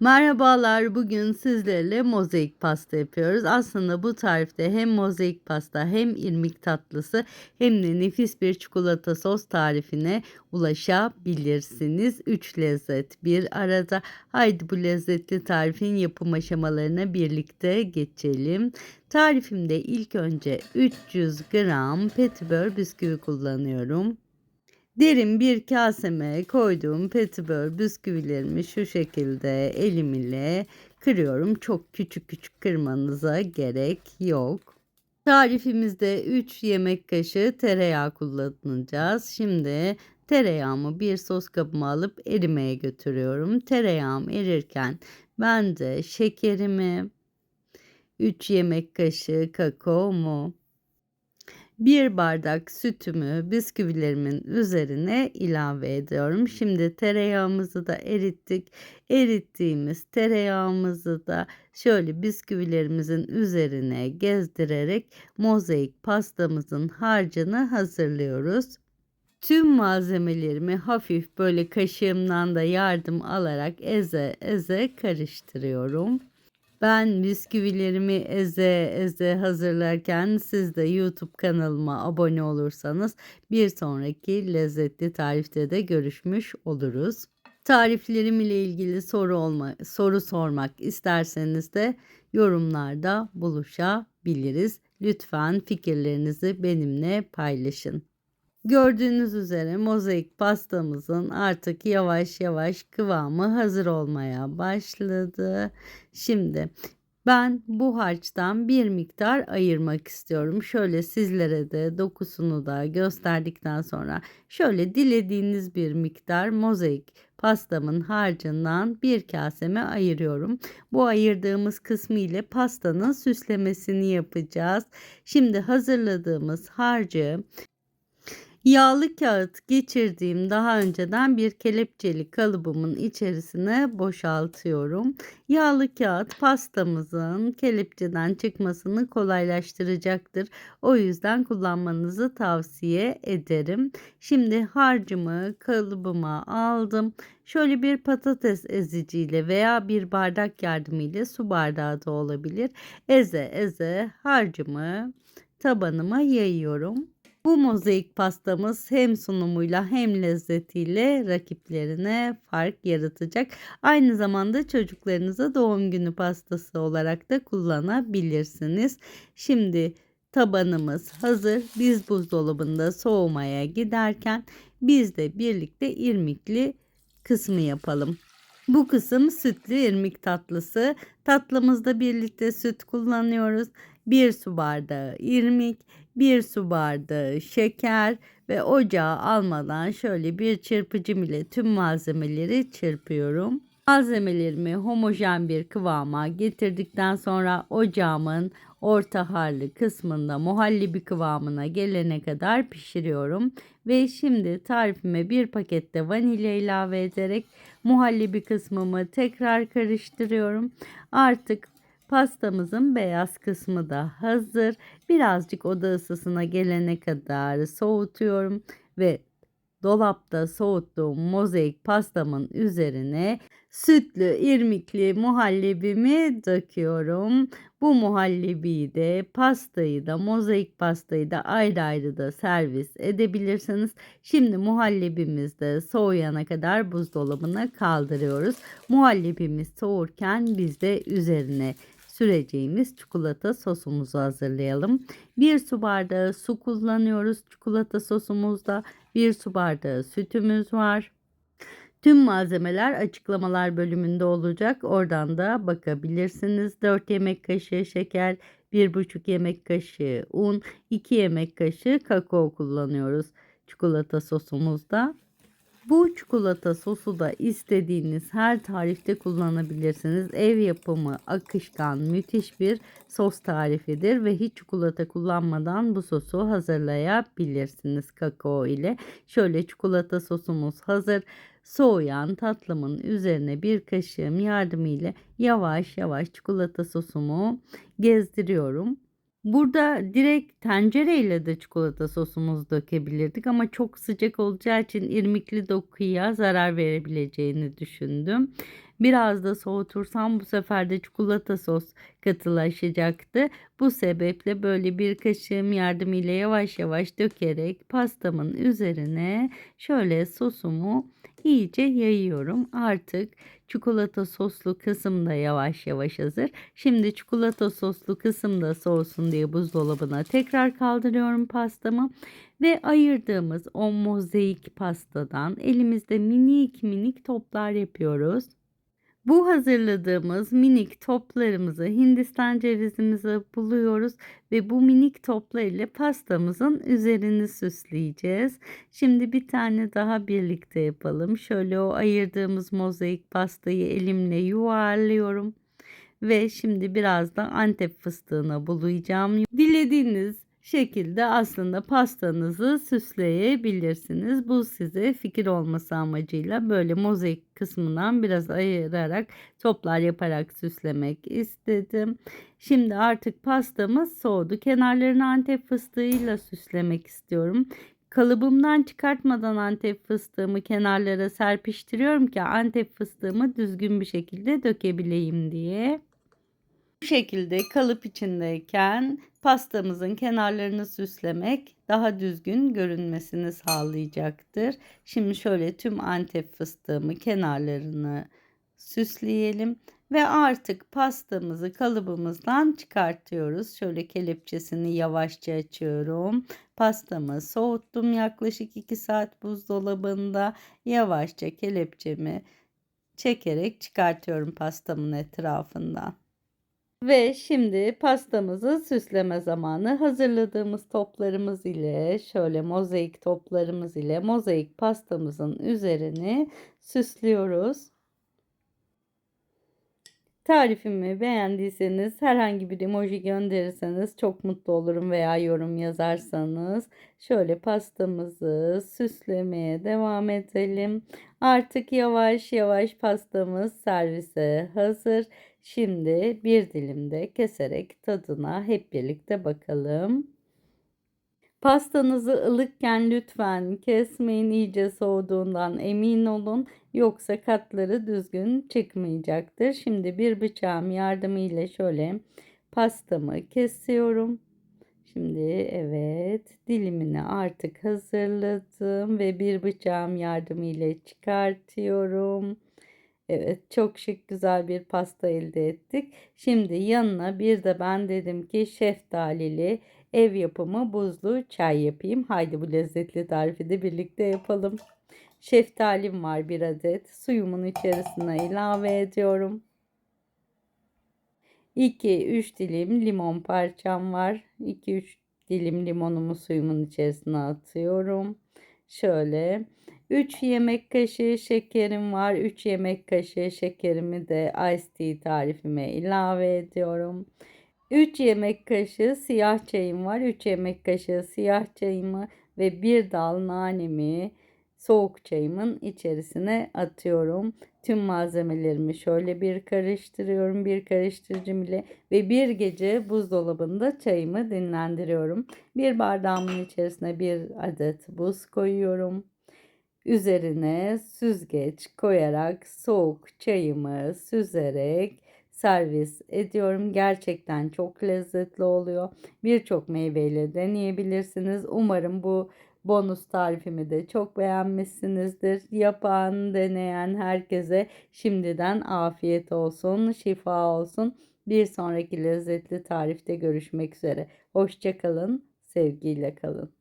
Merhabalar, bugün sizlerle mozaik pasta yapıyoruz. Aslında bu tarifte hem mozaik pasta hem irmik tatlısı hem de nefis bir çikolata sos tarifine ulaşabilirsiniz. 3 lezzet bir arada. Haydi bu lezzetli tarifin yapım aşamalarına birlikte geçelim. Tarifimde ilk önce 300 gram petibör bisküvi kullanıyorum. Derin bir kaseme koyduğum petibör bisküvilerimi şu şekilde elim ile kırıyorum. Çok küçük küçük kırmanıza gerek yok. Tarifimizde 3 yemek kaşığı tereyağı kullanacağız. Şimdi tereyağımı bir sos kabıma alıp erimeye götürüyorum. Tereyağım erirken ben de şekerimi, 3 yemek kaşığı kakaomu, bir bardak sütümü bisküvilerimin üzerine ilave ediyorum. Şimdi tereyağımızı da erittik. Erittiğimiz tereyağımızı da şöyle bisküvilerimizin üzerine gezdirerek mozaik pastamızın harcını hazırlıyoruz. Tüm malzemelerimi hafif böyle kaşığımdan da yardım alarak eze eze karıştırıyorum. Ben bisküvilerimi eze eze hazırlarken siz de YouTube kanalıma abone olursanız bir sonraki lezzetli tarifte de görüşmüş oluruz. Tariflerim ile ilgili soru sormak isterseniz de yorumlarda buluşabiliriz. Lütfen fikirlerinizi benimle paylaşın. Gördüğünüz üzere mozaik pastamızın artık yavaş yavaş kıvamı hazır olmaya başladı. Şimdi ben bu harçtan bir miktar ayırmak istiyorum. Şöyle sizlere de dokusunu da gösterdikten sonra şöyle dilediğiniz bir miktar mozaik pastamın harcından bir kaseme ayırıyorum. Bu ayırdığımız kısmı ile pastanın süslemesini yapacağız. Şimdi hazırladığımız harcı yağlı kağıt geçirdiğim daha önceden bir kelepçeli kalıbımın içerisine boşaltıyorum. Yağlı kağıt pastamızın kelepçeden çıkmasını kolaylaştıracaktır. O yüzden kullanmanızı tavsiye ederim. Şimdi harcımı kalıbıma aldım. Şöyle bir patates eziciyle veya bir bardak yardımıyla su bardağı da olabilir. Eze eze harcımı tabanıma yayıyorum. Bu mozaik pastamız hem sunumuyla hem lezzetiyle rakiplerine fark yaratacak. Aynı zamanda çocuklarınıza doğum günü pastası olarak da kullanabilirsiniz. Şimdi tabanımız hazır. Biz buzdolabında soğumaya giderken biz de birlikte irmikli kısmı yapalım. Bu kısım sütlü irmik tatlısı. Tatlımızda 1 litre süt kullanıyoruz. 1 su bardağı irmik, 1 su bardağı şeker ve ocağa almadan şöyle bir çırpıcım ile tüm malzemeleri çırpıyorum. Malzemelerimi homojen bir kıvama getirdikten sonra ocağımın orta harlı kısmında muhallebi kıvamına gelene kadar pişiriyorum. Ve şimdi tarifime bir pakette vanilya ilave ederek muhallebi kısmımı tekrar karıştırıyorum. Artık pastamızın beyaz kısmı da hazır. Birazcık oda ısısına gelene kadar soğutuyorum ve dolapta soğuttuğum mozaik pastamın üzerine sütlü irmikli muhallebimi döküyorum. Bu muhallebiyi de pastayı da mozaik pastayı da ayrı ayrı da servis edebilirsiniz. Şimdi muhallebimiz de soğuyana kadar buzdolabına kaldırıyoruz. Muhallebimiz soğurken biz de üzerine süreceğimiz çikolata sosumuzu hazırlayalım. 1 su bardağı su kullanıyoruz çikolata sosumuzda. 1 su bardağı sütümüz var. Tüm malzemeler açıklamalar bölümünde olacak. Oradan da bakabilirsiniz. 4 yemek kaşığı şeker, 1,5 yemek kaşığı un, 2 yemek kaşığı kakao kullanıyoruz çikolata sosumuzda. Bu çikolata sosu da istediğiniz her tarifte kullanabilirsiniz. Ev yapımı, akışkan, müthiş bir sos tarifidir ve hiç çikolata kullanmadan bu sosu hazırlayabilirsiniz kakao ile. Şöyle çikolata sosumuz hazır. Soğuyan tatlımın üzerine bir kaşığım yardımıyla yavaş yavaş çikolata sosumu gezdiriyorum. Burada direkt tencereyle de çikolata sosumuzu dökebilirdik ama çok sıcak olacağı için irmikli dokuya zarar verebileceğini düşündüm. Biraz da soğutursam bu sefer de çikolata sos katılaşacaktı. Bu sebeple böyle bir kaşığım yardımıyla yavaş yavaş dökerek pastamın üzerine şöyle sosumu iyice yayıyorum. Artık çikolata soslu kısım da yavaş yavaş hazır. Şimdi çikolata soslu kısım da soğusun diye buzdolabına tekrar kaldırıyorum pastamı. Ve ayırdığımız o mozaik pastadan elimizde minik minik toplar yapıyoruz. Bu hazırladığımız minik toplarımızı Hindistan cevizimize buluyoruz ve bu minik toplar ile pastamızın üzerini süsleyeceğiz. Şimdi bir tane daha birlikte yapalım. Şöyle o ayırdığımız mozaik pastayı elimle yuvarlıyorum. Ve şimdi biraz da Antep fıstığına bulayacağım. Dilediğiniz şekilde aslında pastanızı süsleyebilirsiniz. Bu size fikir olması amacıyla böyle mozaik kısmından biraz ayırarak toplar yaparak süslemek istedim. Şimdi artık pastamız soğudu. Kenarlarını Antep fıstığıyla süslemek istiyorum. Kalıbımdan çıkartmadan Antep fıstığımı kenarlara serpiştiriyorum ki Antep fıstığımı düzgün bir şekilde dökebileyim diye. Bu şekilde kalıp içindeyken pastamızın kenarlarını süslemek daha düzgün görünmesini sağlayacaktır. Şimdi şöyle tüm Antep fıstığımı kenarlarını süsleyelim ve artık pastamızı kalıbımızdan çıkartıyoruz. Şöyle kelepçesini yavaşça açıyorum. Pastamı soğuttum yaklaşık 2 saat buzdolabında. Yavaşça kelepçemi çekerek çıkartıyorum pastamın etrafından. Ve şimdi pastamızı süsleme zamanı. Hazırladığımız toplarımız ile şöyle mozaik toplarımız ile mozaik pastamızın üzerini süslüyoruz. Tarifimi beğendiyseniz herhangi bir emoji gönderirseniz çok mutlu olurum veya yorum yazarsanız. Şöyle pastamızı süslemeye devam edelim. Artık yavaş yavaş pastamız servise hazır. Şimdi bir dilim de keserek tadına hep birlikte bakalım. Pastanızı ılıkken lütfen kesmeyin, iyice soğuduğundan emin olun. Yoksa katları düzgün çıkmayacaktır. Şimdi bir bıçağım yardımıyla şöyle pastamı kesiyorum. Şimdi evet dilimini artık hazırladım ve bir bıçağım yardımıyla çıkartıyorum. Evet, çok şık güzel bir pasta elde ettik. Şimdi yanına bir de ben dedim ki şeftalili ev yapımı buzlu çay yapayım. Haydi bu lezzetli tarifi de birlikte yapalım. Şeftalim var bir adet. Suyumun içerisine ilave ediyorum. 2-3 dilim limon parçam var. 2-3 dilim limonumu suyumun içerisine atıyorum. Şöyle 3 yemek kaşığı şekerim var. 3 yemek kaşığı şekerimi de iced tea tarifime ilave ediyorum. 3 yemek kaşığı siyah çayım var. 3 yemek kaşığı siyah çayımı ve bir dal nanemi soğuk çayımın içerisine atıyorum. Tüm malzemelerimi şöyle bir karıştırıyorum bir karıştırıcım ile ve bir gece buzdolabında çayımı dinlendiriyorum. Bir bardağımın içerisine bir adet buz koyuyorum. Üzerine süzgeç koyarak soğuk çayımı süzerek servis ediyorum. Gerçekten çok lezzetli oluyor. Birçok meyveyle deneyebilirsiniz. Umarım bu bonus tarifimi de çok beğenmişsinizdir. Yapan, deneyen herkese şimdiden afiyet olsun, şifa olsun. Bir sonraki lezzetli tarifte görüşmek üzere. Hoşça kalın, sevgiyle kalın.